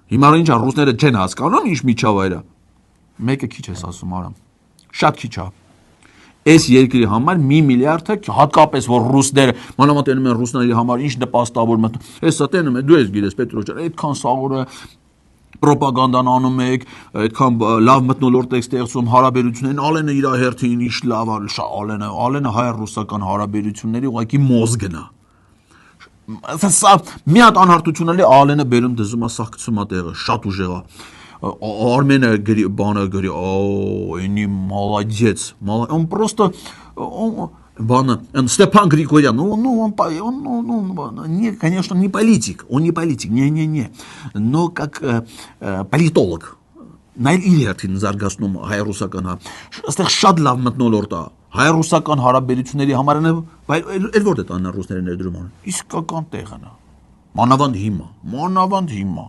Հիմա ինչ է ռուսները չեն հասկանում ինչ միջավայր է։ Մեկը քիչ ես ասում արամ։ Շատ քիչ է։ Այս երկրի համար 1 միլիարդը հատկապես որ ռուսները մանավանդ տենում են ռուսների համար ինչ նպաստավոր հեսա տենում է դու ես գիտես Պետրոս ջան այդքան սաղորը պրոպագանդան անում եք, այդքան լավ մթնոլորտ եք ստեղծում հարաբերություններին, Ալենը իր հերթին ինչ լավ է, Ալենը հայ-ռուսական հարաբերությունների ուղղակի մոզգն է։ Սա մի հատ անհարթություն էլի Ալենը բերում դզում է սաղկցում է տեղը, շատ ուժեղ է։ Արմենը բանը գրի, այնի молодец, он просто бана Степан Григорян, он не, конечно, не политик, не, но как политолог. Նայր իր հերթին զարգացնում հայ-ռուսական այստեղ շատ լավ մթնոլորտ է հայ-ռուսական հարաբերությունների համար էլ որտե տանն ռուսները ներդրում են իսկական տեղն է մանավանդ հիմա